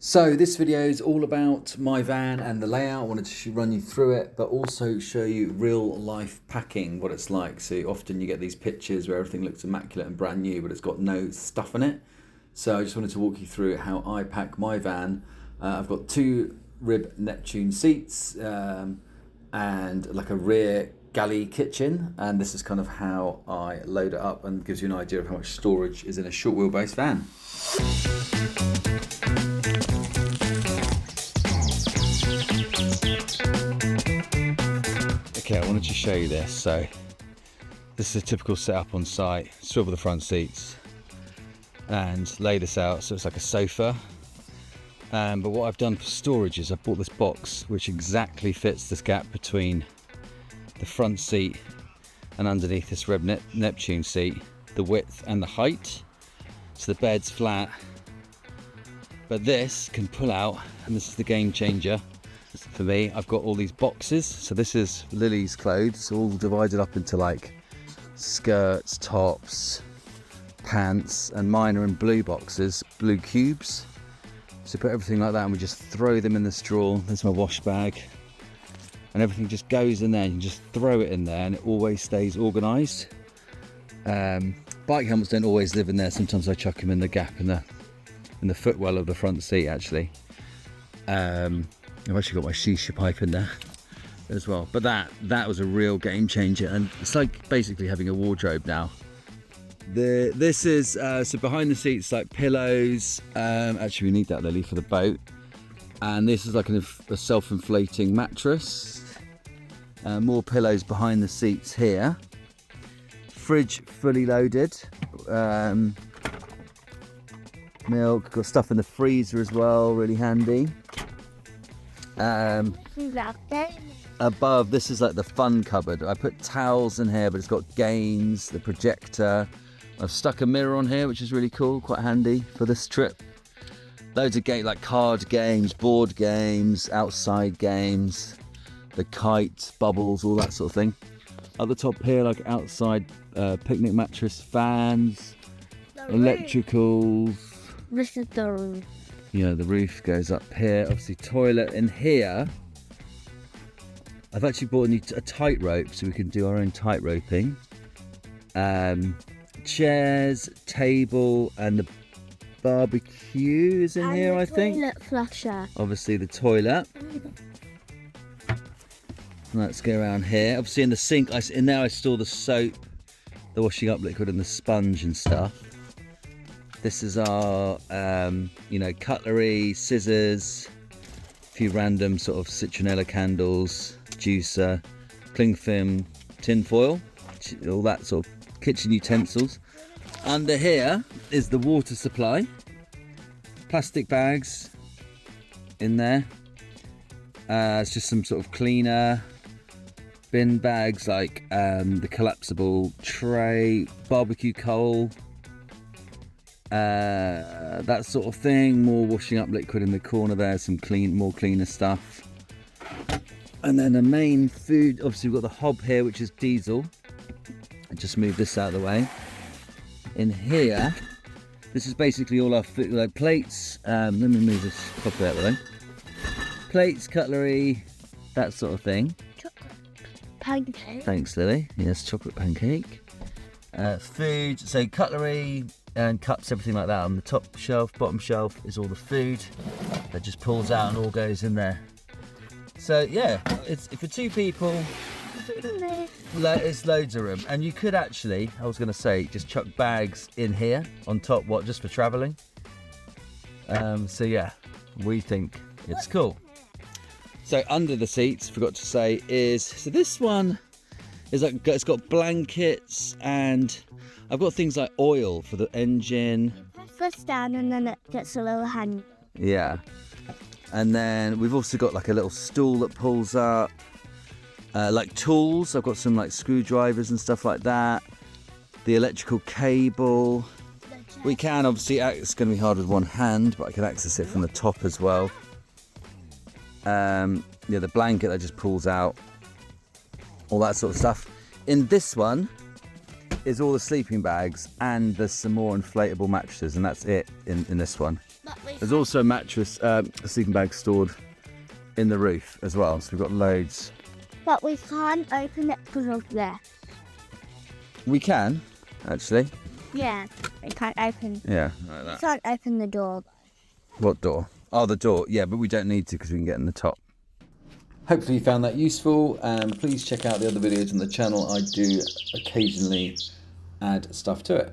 So this video is all about my van and the layout. I wanted to run you through it, but also show you real life packing, what it's like. So often you get these pictures where everything looks immaculate and brand new, but it's got no stuff in it. So I just wanted to walk you through how I pack my van. I've got 2 rib Neptune seats and like a rear galley kitchen, and this is kind of how I load it up and gives you an idea of how much storage is in a short wheelbase van. Okay, I wanted to show you this. So this is a typical setup on site. Swivel the front seats and lay this out so it's like a sofa. But what I've done for storage is I bought this box which exactly fits this gap between the front seat and underneath this Reb Neptune seat, the width and the height. So the bed's flat, but this can pull out, and this is the game changer for me. I've got all these boxes. So this is Lilly's clothes, all divided up into like skirts, tops, pants, and mine are in blue boxes, blue cubes. So put everything like that and we just throw them in this drawer. There's my wash bag. And everything just goes in there, and you just throw it in there and it always stays organised. Bike helmets don't always live in there. Sometimes I chuck them in the gap in the footwell of the front seat actually. I've actually got my shisha pipe in there as well. But that was a real game changer, and it's like basically having a wardrobe now. This is, so behind the seats, like pillows. Actually we need that, Lily, for the boat. And this is like a self-inflating mattress. More pillows behind the seats here. Fridge fully loaded. Milk, got stuff in the freezer as well, really handy. Above, this is like the fun cupboard. I put towels in here, but it's got games, the projector. I've stuck a mirror on here, which is really cool, quite handy for this trip. Loads of games, like card games, board games, outside games, the kite, bubbles, all that sort of thing. At the top here, like outside picnic mattress, fans, electricals. This is the roof. Yeah, the roof goes up here. Obviously, toilet in here. I've actually bought a tightrope so we can do our own tightroping. Chairs, table, and the barbecue is in And here, the I think. Toilet flusher. Obviously, the toilet. Let's go around here. Obviously, in the sink, in there I store the soap, the washing up liquid, and the sponge and stuff. This is our, cutlery, scissors, a few random sort of citronella candles, juicer, cling film, tin foil, all that sort of kitchen utensils. Under here is the water supply, plastic bags in there. It's just some sort of cleaner, bin bags like the collapsible tray, barbecue coal, that sort of thing. More washing up liquid in the corner there, some more cleaner stuff. And then the main food, obviously we've got the hob here, which is diesel. I just move this out of the way. In here, this is basically all our food, like plates. Let me move this copper out of the way. Plates, cutlery, that sort of thing. Chocolate pancake. Thanks, Lily. Yes, chocolate pancake. Food, so cutlery and cups, everything like that. On the top shelf, bottom shelf is all the food that just pulls out and all goes in there. So yeah, it's for 2 people. It's loads of room, and you could actually, I was going to say, just chuck bags in here on top, just for travelling. So yeah, we think it's cool. So under the seats, forgot to say, so this one is like, it's got blankets, and I've got things like oil for the engine. Press down and then it gets a little hand. Yeah, and then we've also got like a little stool that pulls up. Like tools, I've got some like screwdrivers and stuff like that. The electrical cable. We can obviously, it's going to be hard with one hand, but I can access it from the top as well. The blanket that just pulls out. All that sort of stuff. In this one is all the sleeping bags, and there's some more inflatable mattresses, and that's it in this one. No, There's also a mattress, a sleeping bag stored in the roof as well. So we've got loads. But we can't open it because of this. We can, actually. Yeah, we can't open. Yeah, like We that. can't open the door. What door? Oh, the door. Yeah, but we don't need to because we can get in the top. Hopefully you found that useful, and please check out the other videos on the channel. I do occasionally add stuff to it.